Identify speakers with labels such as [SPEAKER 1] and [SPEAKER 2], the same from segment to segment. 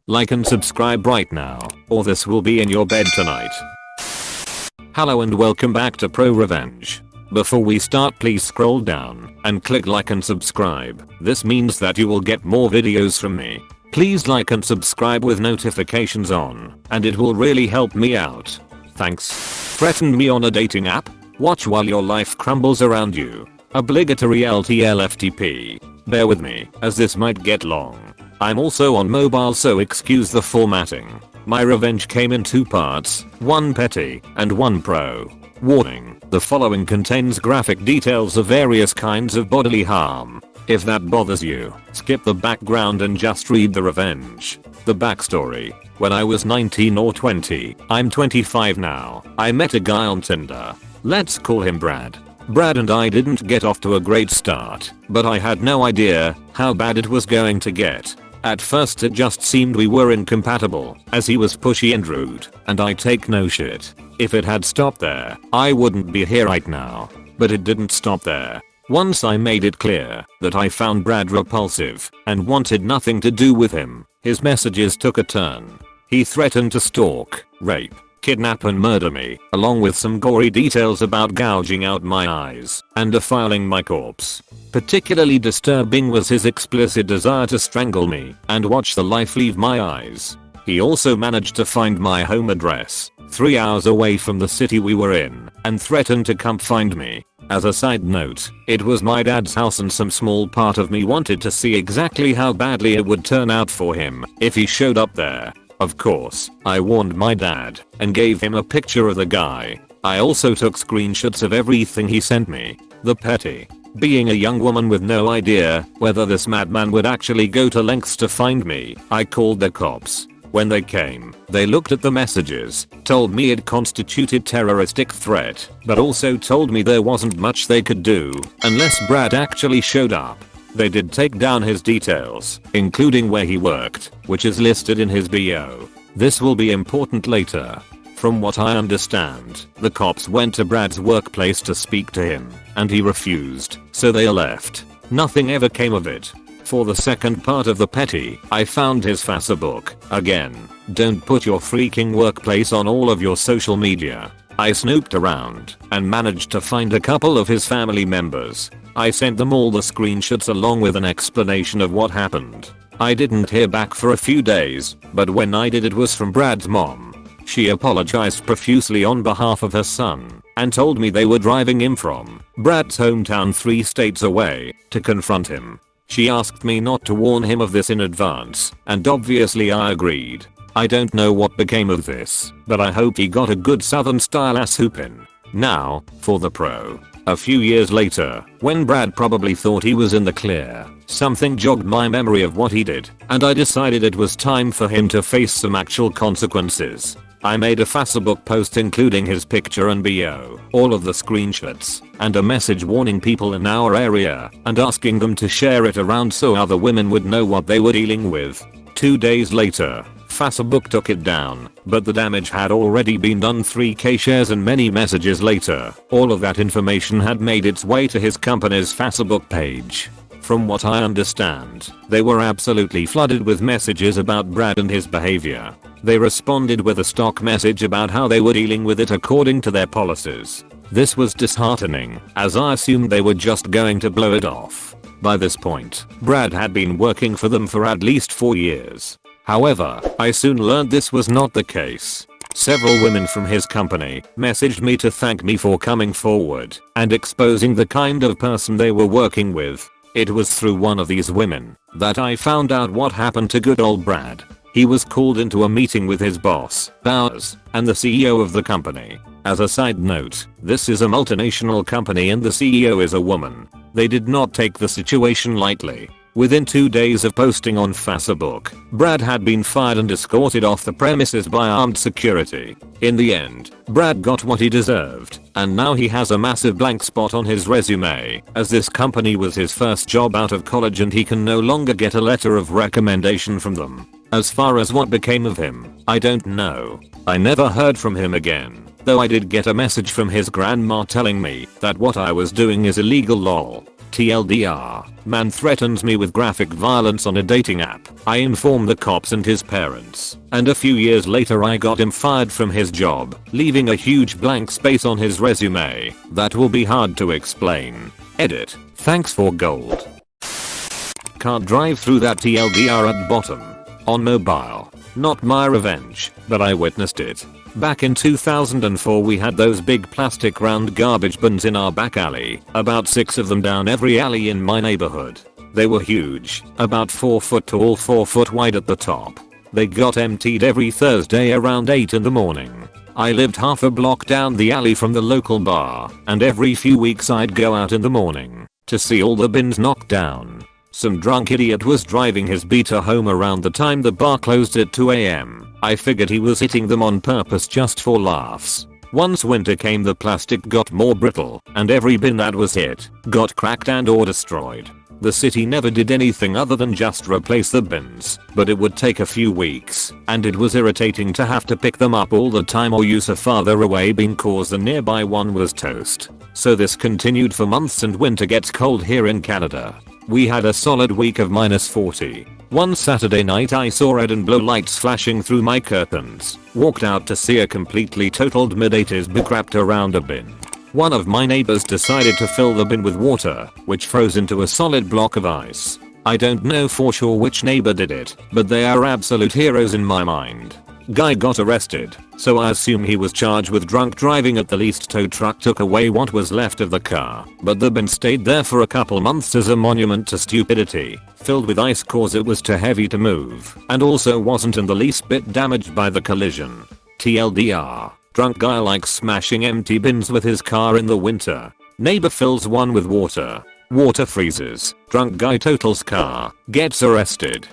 [SPEAKER 1] Like and subscribe right now, or this will be in your bed tonight. Hello and welcome back to ProRevenge. Before we start, please scroll down and click like and subscribe. This means that you will get more videos from me. Please like and subscribe with notifications on, and it will really help me out. Thanks. Threatened me on a dating app? Watch while your life crumbles around you. Obligatory LTLFTP. Bear with me, as this might get long. I'm also on mobile, so excuse the formatting. My revenge came in two parts, one petty and one pro. Warning, the following contains graphic details of various kinds of bodily harm. If that bothers you, skip the background and just read the revenge. The backstory. When I was 19 or 20, I'm 25 now, I met a guy on Tinder. Let's call him Brad. Brad and I didn't get off to a great start, but I had no idea how bad it was going to get. At first it just seemed we were incompatible, as he was pushy and rude, and I take no shit. If it had stopped there, I wouldn't be here right now. But it didn't stop there. Once I made it clear that I found Brad repulsive and wanted nothing to do with him, his messages took a turn. He threatened to stalk, rape, kidnap and murder me, along with some gory details about gouging out my eyes and defiling my corpse. Particularly disturbing was his explicit desire to strangle me and watch the life leave my eyes. He also managed to find my home address, 3 hours away from the city we were in, and threatened to come find me. As a side note, it was my dad's house, and some small part of me wanted to see exactly how badly it would turn out for him if he showed up there. Of course, I warned my dad and gave him a picture of the guy. I also took screenshots of everything he sent me. The petty. Being a young woman with no idea whether this madman would actually go to lengths to find me, I called the cops. When they came, they looked at the messages, told me it constituted terroristic threat, but also told me there wasn't much they could do unless Brad actually showed up. They did take down his details, including where he worked, which is listed in his bio. This will be important later. From what I understand, the cops went to Brad's workplace to speak to him, and he refused, so they left. Nothing ever came of it. For the second part of the petty, I found his Facebook. Again, don't put your freaking workplace on all of your social media. I snooped around and managed to find a couple of his family members. I sent them all the screenshots along with an explanation of what happened. I didn't hear back for a few days, but when I did, it was from Brad's mom. She apologized profusely on behalf of her son and told me they were driving him from Brad's hometown 3 states away to confront him. She asked me not to warn him of this in advance, and obviously I agreed. I don't know what became of this, but I hope he got a good southern style ass whoopin'. Now, for the pro. A few years later, when Brad probably thought he was in the clear, something jogged my memory of what he did, and I decided it was time for him to face some actual consequences. I made a Facebook post including his picture and bio, all of the screenshots, and a message warning people in our area and asking them to share it around so other women would know what they were dealing with. 2 days later, Facebook took it down, but the damage had already been done. 3k shares and many messages later, all of that information had made its way to his company's Facebook page. From what I understand, they were absolutely flooded with messages about Brad and his behavior. They responded with a stock message about how they were dealing with it according to their policies. This was disheartening, as I assumed they were just going to blow it off. By this point, Brad had been working for them for at least 4 years. However, I soon learned this was not the case. Several women from his company messaged me to thank me for coming forward and exposing the kind of person they were working with. It was through one of these women that I found out what happened to good old Brad. He was called into a meeting with his boss, Bowers, and the CEO of the company. As a side note, this is a multinational company and the CEO is a woman. They did not take the situation lightly. Within 2 days of posting on Facebook, Brad had been fired and escorted off the premises by armed security. In the end, Brad got what he deserved, and now he has a massive blank spot on his resume, as this company was his first job out of college and he can no longer get a letter of recommendation from them. As far as what became of him, I don't know. I never heard from him again, though I did get a message from his grandma telling me that what I was doing is illegal lol. TLDR, man threatens me with graphic violence on a dating app. I inform the cops and his parents, and a few years later I got him fired from his job, leaving a huge blank space on his resume that will be hard to explain. Edit. Thanks for gold. Can't drive through that TLDR at bottom. On mobile. Not my revenge, but I witnessed it. Back in 2004 we had those big plastic round garbage bins in our back alley, about 6 of them down every alley in my neighborhood. They were huge, about 4 foot tall, 4 foot wide at the top. They got emptied every Thursday around 8 in the morning. I lived half a block down the alley from the local bar, and every few weeks I'd go out in the morning to see all the bins knocked down. Some drunk idiot was driving his beater home around the time the bar closed at 2 AM. I figured he was hitting them on purpose just for laughs. Once winter came the plastic got more brittle, and every bin that was hit got cracked and or destroyed. The city never did anything other than just replace the bins, but it would take a few weeks, and it was irritating to have to pick them up all the time or use a farther away bin cause the nearby one was toast. So this continued for months, and winter gets cold here in Canada. We had a solid week of -40. One Saturday night I saw red and blue lights flashing through my curtains, walked out to see a completely totaled mid-80s book wrapped around a bin. One of my neighbors decided to fill the bin with water, which froze into a solid block of ice. I don't know for sure which neighbor did it, but they are absolute heroes in my mind. Guy got arrested, so I assume he was charged with drunk driving at the least. Tow truck took away what was left of the car, but the bin stayed there for a couple months as a monument to stupidity, filled with ice cause it was too heavy to move, and also wasn't in the least bit damaged by the collision. TLDR, drunk guy likes smashing empty bins with his car in the winter. Neighbor fills one with water. Water freezes. Drunk guy totals car, gets arrested.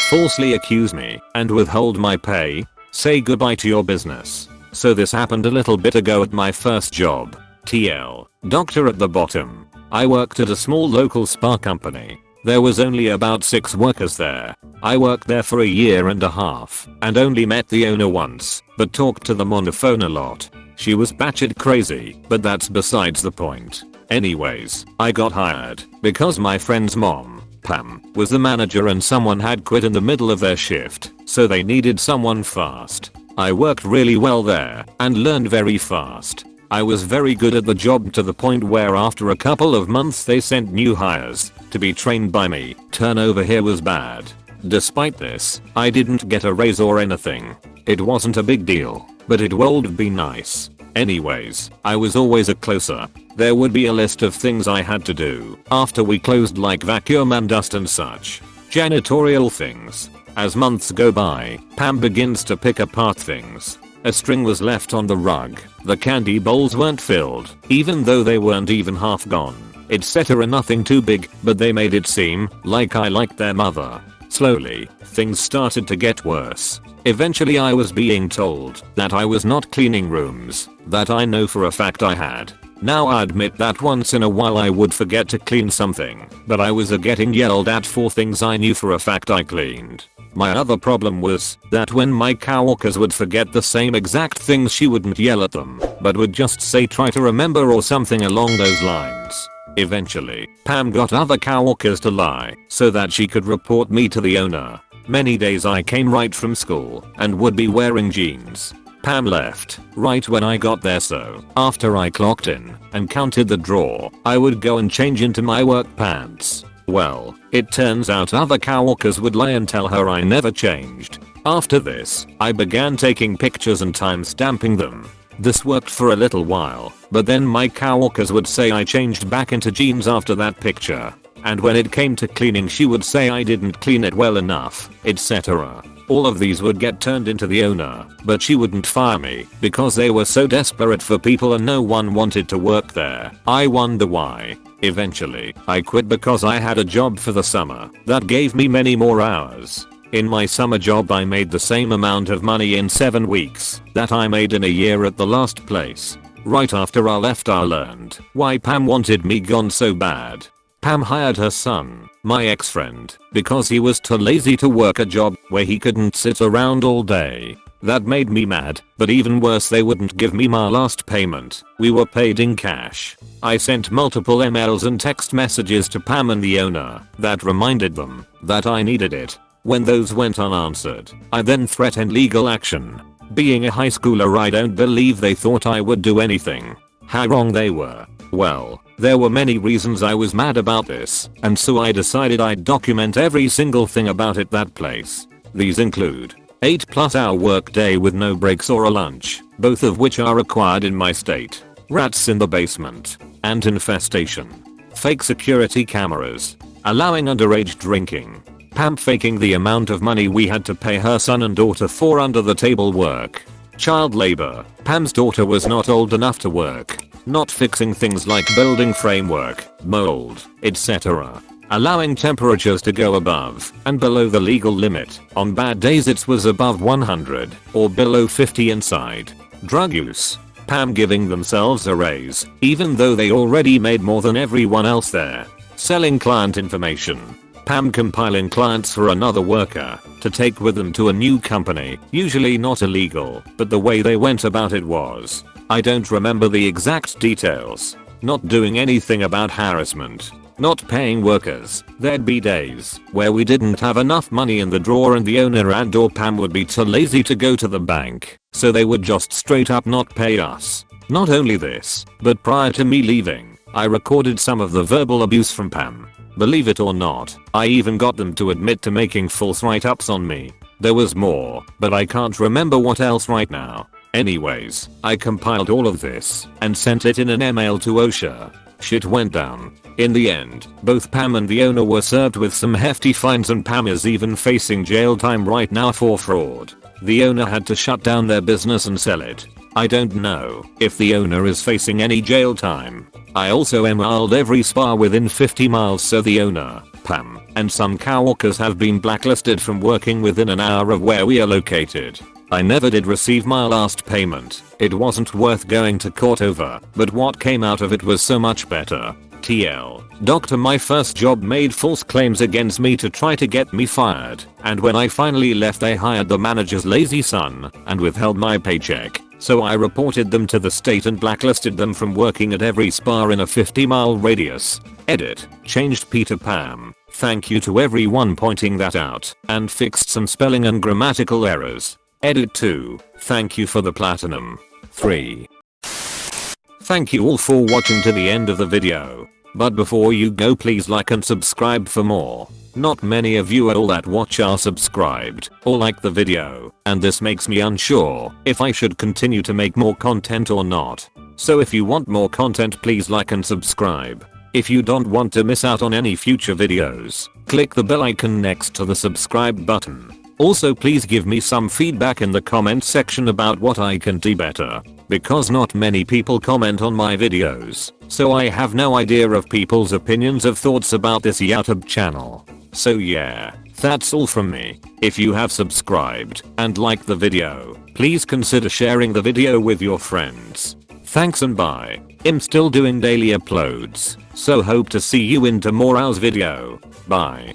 [SPEAKER 1] Falsely accuse me and withhold my pay. Say goodbye to your business. So this happened a little bit ago at my first job. TL. Doctor at the bottom. I worked at a small local spa company. There was only about 6 workers there. I worked there for a year and a half and only met the owner once, but talked to them on the phone a lot. She was batshit crazy, but that's besides the point. Anyways, I got hired because my friend's mom, Pam, was the manager and someone had quit in the middle of their shift, so they needed someone fast. I worked really well there and learned very fast. I was very good at the job to the point where after a couple of months they sent new hires to be trained by me. Turnover here was bad. Despite this, I didn't get a raise or anything. It wasn't a big deal, but it would be nice. Anyways, I was always a closer. There would be a list of things I had to do after we closed, like vacuum and dust and such. Janitorial things. As months go by, Pam begins to pick apart things. A string was left on the rug. The candy bowls weren't filled, even though they weren't even half gone. Etc. Nothing too big, but they made it seem like I liked their mother. Slowly, things started to get worse. Eventually I was being told that I was not cleaning rooms that I know for a fact I had. Now I admit that once in a while I would forget to clean something, but I was getting yelled at for things I knew for a fact I cleaned. My other problem was that when my coworkers would forget the same exact things, she wouldn't yell at them, but would just say try to remember or something along those lines. Eventually, Pam got other coworkers to lie so that she could report me to the owner. Many days I came right from school and would be wearing jeans. Pam left right when I got there, so after I clocked in and counted the drawer, I would go and change into my work pants. Well, it turns out other coworkers would lie and tell her I never changed. After this, I began taking pictures and time stamping them. This worked for a little while, but then my coworkers would say I changed back into jeans after that picture. And when it came to cleaning, she would say I didn't clean it well enough, etc. All of these would get turned into the owner, but she wouldn't fire me because they were so desperate for people and no one wanted to work there. I wonder why. Eventually, I quit because I had a job for the summer that gave me many more hours. In my summer job I made the same amount of money in 7 weeks that I made in a year at the last place. Right after I left I learned why Pam wanted me gone so bad. Pam hired her son, my ex-friend, because he was too lazy to work a job where he couldn't sit around all day. That made me mad, but even worse, they wouldn't give me my last payment. We were paid in cash. I sent multiple emails and text messages to Pam and the owner that reminded them that I needed it. When those went unanswered, I then threatened legal action. Being a high schooler, I don't believe they thought I would do anything. How wrong they were. Well, there were many reasons I was mad about this, and so I decided I'd document every single thing about it that place. These include 8+ hour workday with no breaks or a lunch, both of which are required in my state. Rats in the basement. Ant infestation. Fake security cameras. Allowing underage drinking. Pam faking the amount of money we had to pay her son and daughter for under the table work. Child labor. Pam's daughter was not old enough to work. Not fixing things like building framework, mold, etc. Allowing temperatures to go above and below the legal limit. On bad days it was above 100 or below 50 inside. Drug use. Pam giving themselves a raise even though they already made more than everyone else there. Selling client information. Pam compiling clients for another worker to take with them to a new company, usually not illegal, but the way they went about it was. I don't remember the exact details. Not doing anything about harassment. Not paying workers. There'd be days where we didn't have enough money in the drawer and the owner and or Pam would be too lazy to go to the bank, so they would just straight up not pay us. Not only this, but prior to me leaving, I recorded some of the verbal abuse from Pam. Believe it or not, I even got them to admit to making false write-ups on me. There was more, but I can't remember what else right now. Anyways, I compiled all of this and sent it in an email to OSHA. Shit went down. In the end, both Pam and the owner were served with some hefty fines and Pam is even facing jail time right now for fraud. The owner had to shut down their business and sell it. I don't know if the owner is facing any jail time. I also emailed every spa within 50 miles so the owner, Pam, and some coworkers have been blacklisted from working within an hour of where we are located. I never did receive my last payment. It wasn't worth going to court over, but what came out of it was so much better. TL. Doctor, my first job made false claims against me to try to get me fired, and when I finally left they hired the manager's lazy son and withheld my paycheck. So I reported them to the state and blacklisted them from working at every spa in a 50-mile radius. Edit. Changed P to Pam. Thank you to everyone pointing that out and fixed some spelling and grammatical errors. Edit 2. Thank you for the platinum. 3. Thank you all for watching to the end of the video. But before you go, please like and subscribe for more. Not many of you at all that watch are subscribed or like the video, and this makes me unsure if I should continue to make more content or not. So if you want more content, please like and subscribe. If you don't want to miss out on any future videos, click the bell icon next to the subscribe button. Also, please give me some feedback in the comment section about what I can do better, because not many people comment on my videos, so I have no idea of people's opinions of thoughts about this YouTube channel. So yeah, that's all from me. If you have subscribed and liked the video, please consider sharing the video with your friends. Thanks and bye. I'm still doing daily uploads, so hope to see you in tomorrow's video. Bye.